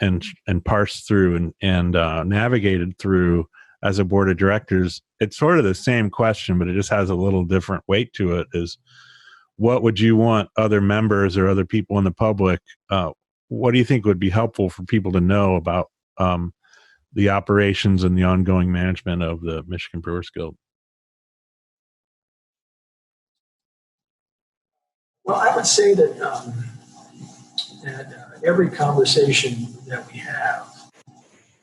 parsed through and navigated through as a board of directors, it's sort of the same question, but it just has a little different weight to it. Is what would you want other members or other people in the public, what do you think would be helpful for people to know about the operations and the ongoing management of the Michigan Brewers Guild? Well, I would say that every conversation that we have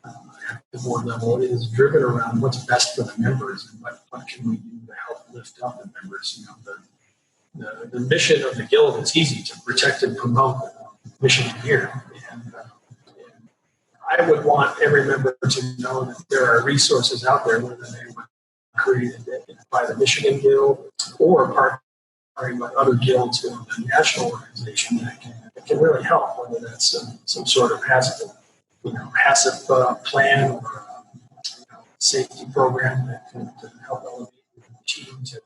at the board level is driven around what's best for the members and what can we do to help lift up the members. You know, the mission of the guild is easy: to protect and promote Michigan beer. And I would want every member to know that there are resources out there, whether they were created by the Michigan Guild or partnering with other guilds in a national organization that can really help, whether that's some sort of passive plan or safety program that can help elevate the team to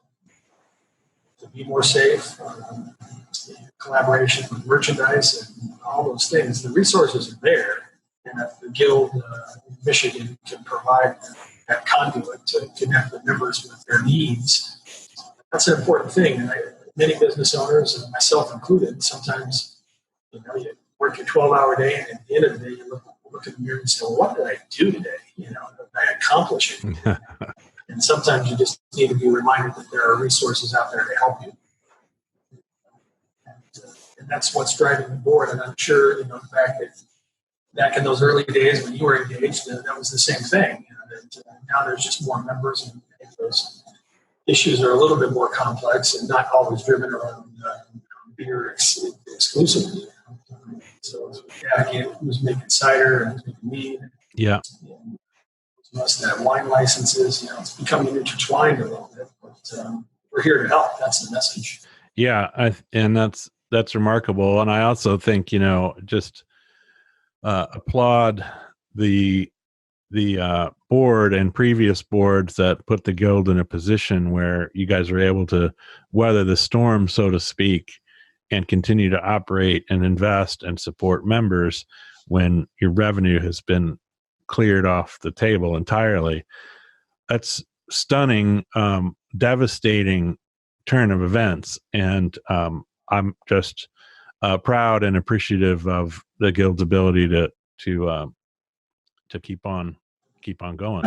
be more safe, collaboration with merchandise and all those things. The resources are there, and if the Guild in Michigan can provide that conduit to connect the members with their needs, that's an important thing. And many business owners, and myself included, sometimes you work a 12-hour day, and at the end of the day, you look in the mirror and say, well, what did I do today? Did I accomplish it? And sometimes you just need to be reminded that there are resources out there to help you. And that's what's driving the board. And I'm sure, the fact that back in those early days when you were engaged, that was the same thing. Now there's just more members, and those issues are a little bit more complex and not always driven around beer exclusively. So navigate who's making cider and who's making mead. Yeah. Must have wine licenses. It's becoming intertwined a little bit, but we're here to help. That's the message. Yeah, and that's remarkable. And I also think just applaud the board and previous boards that put the guild in a position where you guys are able to weather the storm, so to speak, and continue to operate and invest and support members when your revenue has been cleared off the table entirely. That's stunning, devastating turn of events, and I'm just proud and appreciative of the guild's ability to keep on going.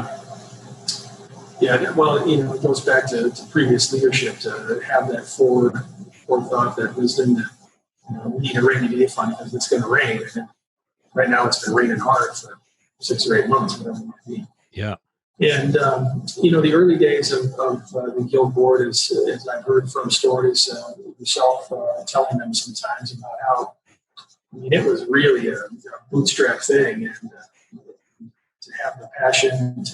Yeah, well, it goes back to previous leadership to have that forethought, that wisdom that we need a rainy day fund because it's going to rain. And right now, it's been raining hard for 6 or 8 months, whatever it might be. Yeah. And, the early days of the guild board, as I've heard from stories, yourself telling them sometimes about how, it was really a bootstrap thing. And to have the passion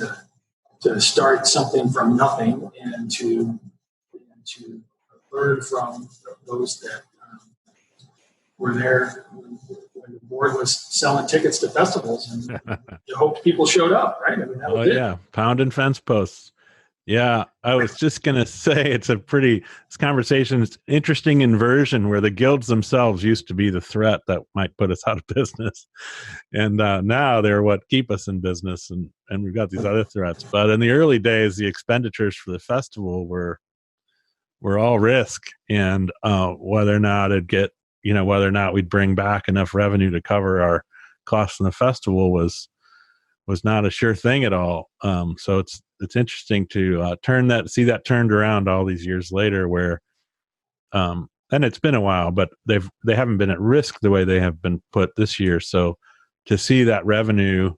to start something from nothing and to learn from those that were there when the board was selling tickets to festivals, and you hoped people showed up, right? I mean, that was it. Yeah, pound and fence posts. Yeah, I was just going to say this conversation is interesting inversion where the guilds themselves used to be the threat that might put us out of business. And now they're what keep us in business. And we've got these other threats. But in the early days, the expenditures for the festival were all risk. And whether or not whether or not we'd bring back enough revenue to cover our costs in the festival was not a sure thing at all. So it's interesting to see that turned around all these years later, where and it's been a while, but they haven't been at risk the way they have been put this year. So to see that revenue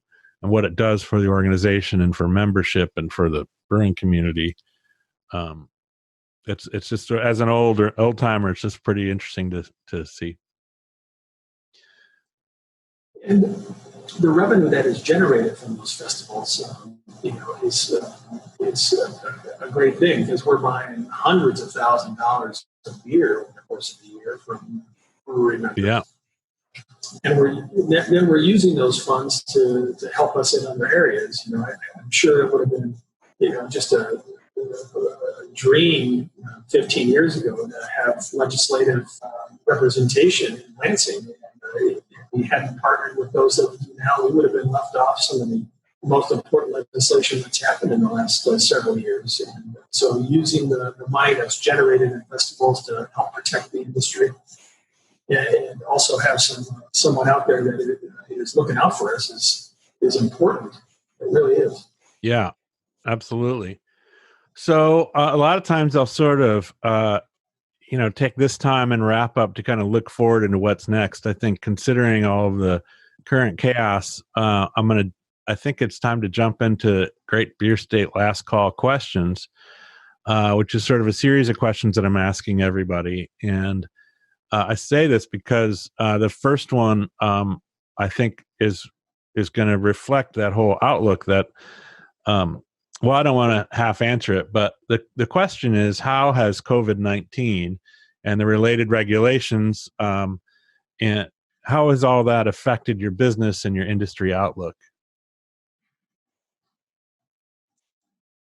what it does for the organization and for membership and for the brewing community. It's just, as an old timer, it's just pretty interesting to see. And the revenue that is generated from those festivals, is a great thing, because we're buying hundreds of thousands of dollars of beer over the course of the year from brewery members. Yeah. And we're using those funds to help us in other areas. I'm sure it would have been, just a dream 15 years ago to have legislative representation in Lansing. And, if we hadn't partnered with those that we do now, we would have been left off some of the most important legislation that's happened in the last several years. And so using the money that's generated in festivals to help protect the industry, and also have someone out there that is looking out for us is important. It really is. Yeah, absolutely. So a lot of times I'll sort of, take this time and wrap up to kind of look forward into what's next. I think, considering all of the current chaos, I think it's time to jump into Great Beer State Last Call questions, which is sort of a series of questions that I'm asking everybody. And I say this because the first one, I think, is going to reflect that whole outlook that, I don't want to half answer it, but the question is, how has COVID-19 and the related regulations, and how has all that affected your business and your industry outlook?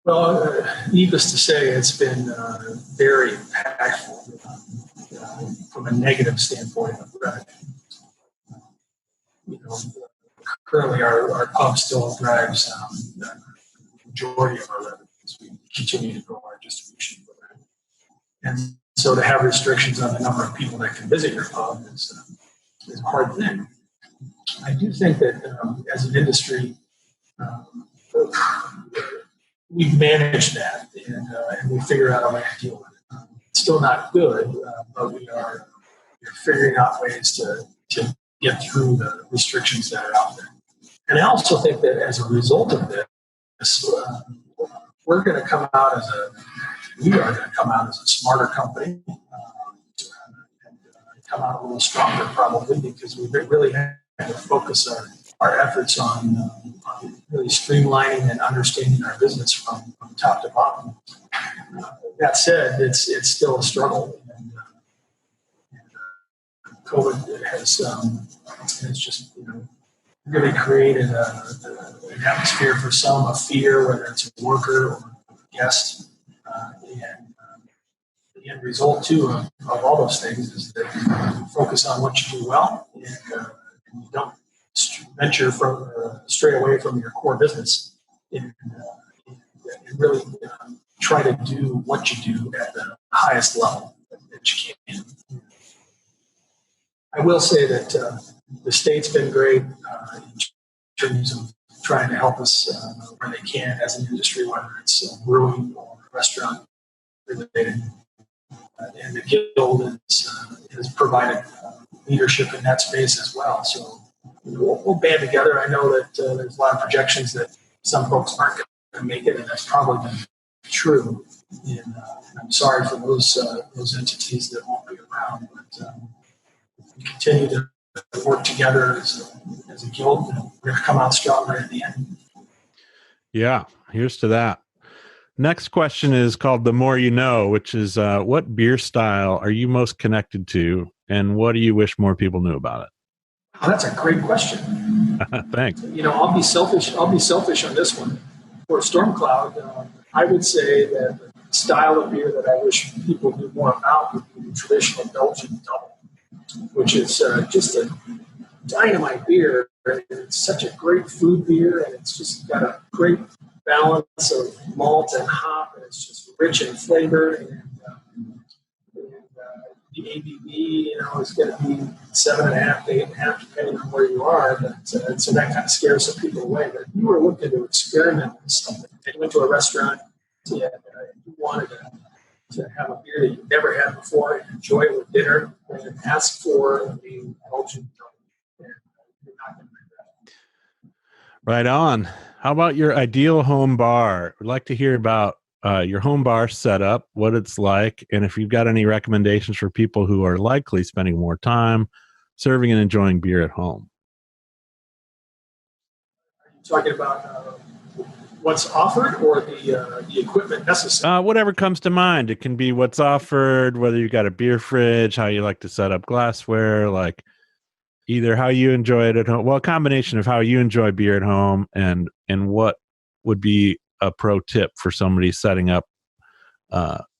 Well, needless to say, it's been very impactful from a negative standpoint of revenue. Currently our pub still drives the majority of our revenues. We continue to grow our distribution program. And so to have restrictions on the number of people that can visit your pub is a hard thing. I do think that as an industry, we've managed that, and we figured out a way to deal with it. It's still not good, but we're figuring out ways to get through the restrictions that are out there. And I also think that as a result of this, we're going to come out we are going to come out as a smarter company, and come out a little stronger probably, because we really had to focus our efforts on really streamlining and understanding our business from top to bottom. That said, it's still a struggle, and COVID has just really created an atmosphere for some of fear, whether it's a worker or a guest, and the end result too of all those things is that you focus on what you do well, and you don't venture stray away from your core business, and really try to do what you do at the highest level that you can. I will say that the state's been great in terms of trying to help us where they can as an industry, whether it's brewing or restaurant related. And the Guild has provided leadership in that space as well. So we'll band together. I know that there's a lot of projections that some folks aren't going to make it, and that's probably been true. And I'm sorry for those entities that won't be around, but we continue to work together as a guild, and we're going to come out stronger at the end. Yeah, here's to that. Next question is called The More You Know, which is what beer style are you most connected to, and what do you wish more people knew about it? Oh, that's a great question. Thanks. I'll be selfish on this one. For Stormcloud, I would say that the style of beer that I wish people knew more about would be the traditional Belgian double, which is just a dynamite beer. It's such a great food beer, and it's just got a great balance of malt and hop, and it's just rich in flavor. And the ABV, is going to be 7.5 to 8.5, depending on where you are. But so that kind of scares some people away. But if you were looking to experiment with something, and you went to a restaurant and you wanted to have a beer that you've never had before and enjoy it with dinner, and ask for the Belgian double. You're not going to regret it. Right on. How about your ideal home bar? We'd like to hear about your home bar setup, what it's like, and if you've got any recommendations for people who are likely spending more time serving and enjoying beer at home. Talking about what's offered or the equipment necessary? Whatever comes to mind. It can be what's offered, whether you've got a beer fridge, how you like to set up glassware, like either how you enjoy it at home. Well, a combination of how you enjoy beer at home and what would be a pro tip for somebody setting up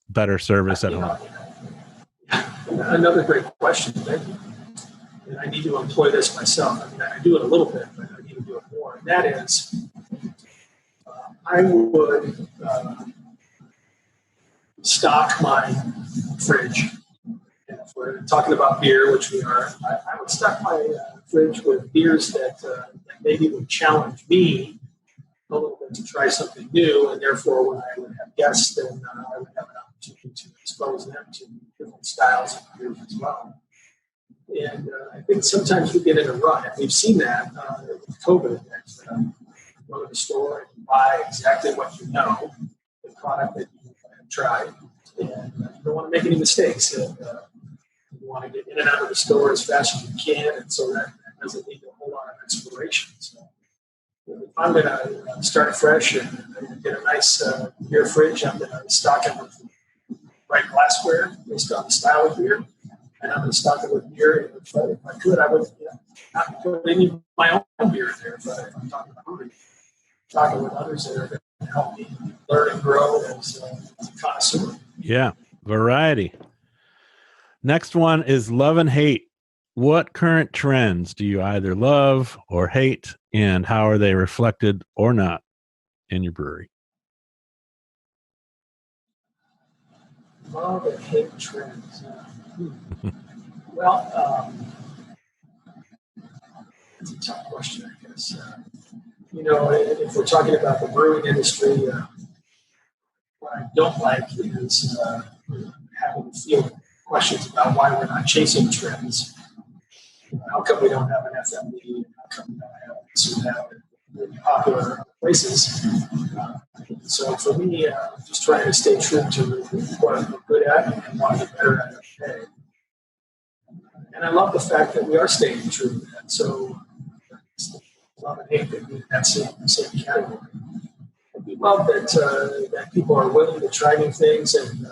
better service at home. Another great question. Thank you. And I need to employ this myself. I mean, I do it a little bit, but I need to do it more. And that is, I would stock my fridge. And if we're talking about beer, which we are, I would stock my fridge with beers that maybe would challenge me a little bit to try something new. And therefore, when I would have guests, then I would have an opportunity to expose them to different styles of beers as well. And I think sometimes we get in a rut, and we've seen that with COVID. That go to the store and buy exactly what you know, the product that you have tried, and you don't want to make any mistakes. And, you want to get in and out of the store as fast as you can, and so that doesn't need a whole lot of exploration. So if I'm going to start fresh and get a nice beer fridge, I'm going to stock it with the right glassware based on the style of beer. And I'm going to stock it with beer. If I could, I would not put any of my own beer in there. If I'm talking about brewing, talking with others that are going to help me learn and grow as a connoisseur. Yeah, variety. Next one is love and hate. What current trends do you either love or hate, and how are they reflected or not in your brewery? Love and hate trends. Well, it's a tough question, I guess. If we're talking about the brewing industry, what I don't like is having to field questions about why we're not chasing trends. How come we don't have an FME? How come we don't have this or that in popular places? So for me, just trying to stay true to what I'm good at and want to get better at every day. And I love the fact that we are staying true to that. So love and hate that in that same category. And we love that people are willing to try new things and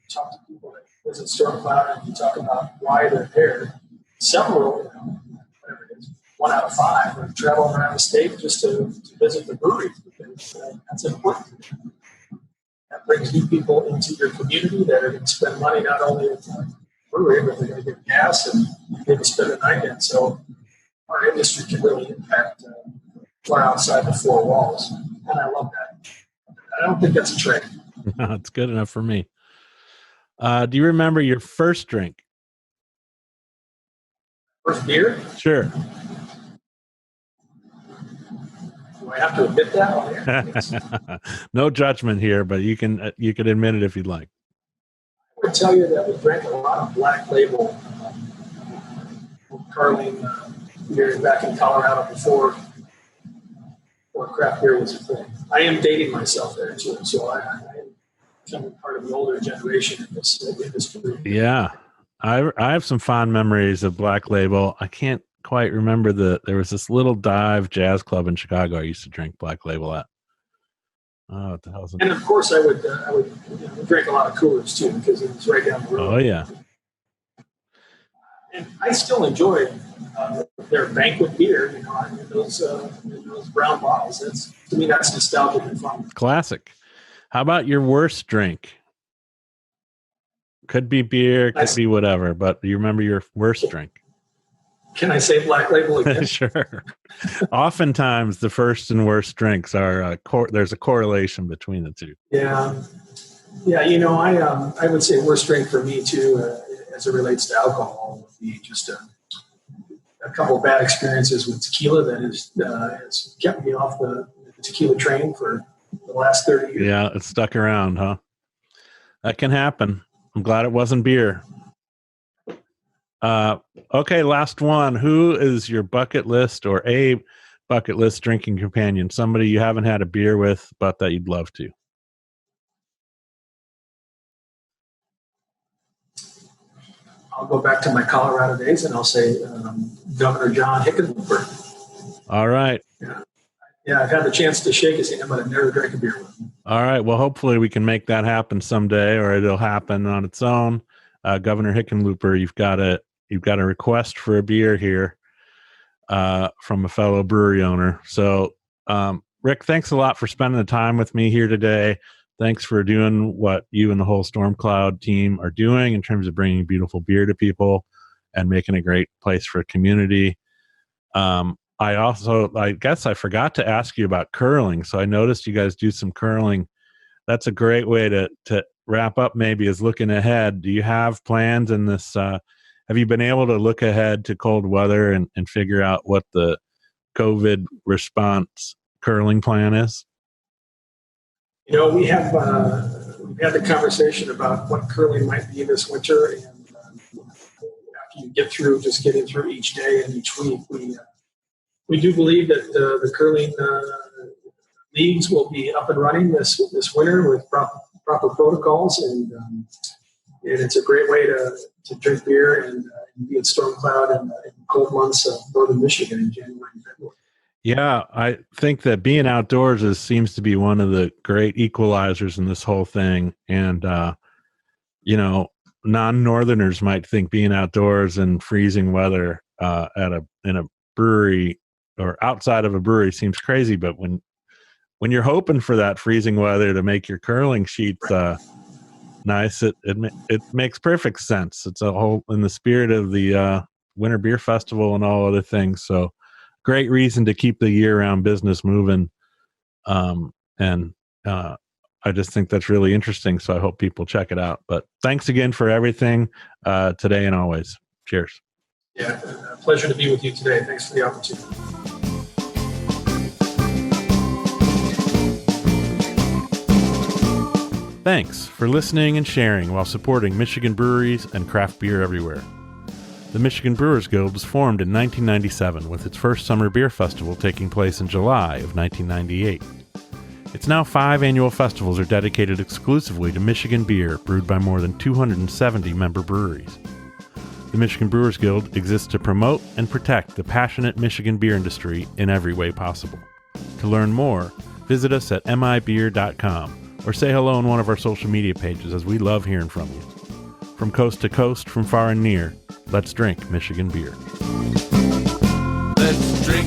talk to people that visit Stormcloud and you talk about why they're there. Several, whatever it is, 1 out of 5 are traveling around the state just to visit the brewery because that's important. That brings new people into your community that are going to spend money not only at the brewery, but they're going to get gas and maybe spend a night in. So our industry can really impact far outside the 4 walls. And I love that. I don't think that's a trend. No, it's good enough for me. Do you remember your first drink? First beer? Sure. Do I have to admit that? No judgment here, but you can admit it if you'd like. I would tell you that we drank a lot of Black Label Carling beer back in Colorado before craft beer was a thing. I am dating myself there too, so I am becoming part of the older generation in this industry. Yeah, I have some fond memories of Black Label. I can't quite remember there was this little dive jazz club in Chicago I used to drink Black Label at. Oh, what the hell's it? And of course, I would drink a lot of Coolers too because it was right down the road. Oh yeah. And I still enjoy their banquet beer, in those brown bottles. To me, that's nostalgic and fun. Classic. How about your worst drink? Could be beer, could be whatever, but do you remember your worst drink? Can I say Black Label again? Sure. Oftentimes, the first and worst drinks are there's a correlation between the two. Yeah. I would say worst drink for me too, as it relates to alcohol, would be just a couple of bad experiences with tequila that has kept me off the tequila train for the last 30 years. Yeah, it's stuck around, huh? That can happen. I'm glad it wasn't beer. Okay, last one. Who is your bucket list or a bucket list drinking companion, somebody you haven't had a beer with, but that you'd love to. I'll go back to my Colorado days and I'll say Governor John Hickenlooper. All right. Yeah, I've had the chance to shake his hand, but I've never drank a beer with him. All right. Well, hopefully we can make that happen someday, or it'll happen on its own. Governor Hickenlooper, you've got a request for a beer here from a fellow brewery owner. So, Rick, thanks a lot for spending the time with me here today. Thanks for doing what you and the whole Stormcloud team are doing in terms of bringing beautiful beer to people and making a great place for a community. I guess I forgot to ask you about curling. So I noticed you guys do some curling. That's a great way to wrap up, maybe, is looking ahead. Do you have plans in this? Have you been able to look ahead to cold weather and figure out what the COVID response curling plan is? We've had the conversation about what curling might be this winter. And after you get through just getting through each day and each week, we do believe that the curling leagues will be up and running this winter with proper protocols, and it's a great way to drink beer and be at Stormcloud in cold months of northern Michigan in January and February. Yeah, I think that being outdoors seems to be one of the great equalizers in this whole thing, and non-northerners might think being outdoors in freezing weather in a brewery or outside of a brewery seems crazy, but when you're hoping for that freezing weather to make your curling sheets nice, it makes perfect sense. It's a whole in the spirit of the Winter Beer Festival and all other things. So great reason to keep the year-round business moving. And I just think that's really interesting. So I hope people check it out. But thanks again for everything today and always. Cheers. Yeah, a pleasure to be with you today. Thanks for the opportunity. Thanks for listening and sharing while supporting Michigan breweries and craft beer everywhere. The Michigan Brewers Guild was formed in 1997 with its first summer beer festival taking place in July of 1998. Its now 5 annual festivals are dedicated exclusively to Michigan beer brewed by more than 270 member breweries. The Michigan Brewers Guild exists to promote and protect the passionate Michigan beer industry in every way possible. To learn more, visit us at mibeer.com or say hello on one of our social media pages, as we love hearing from you. From coast to coast, from far and near, let's drink Michigan beer. Let's drink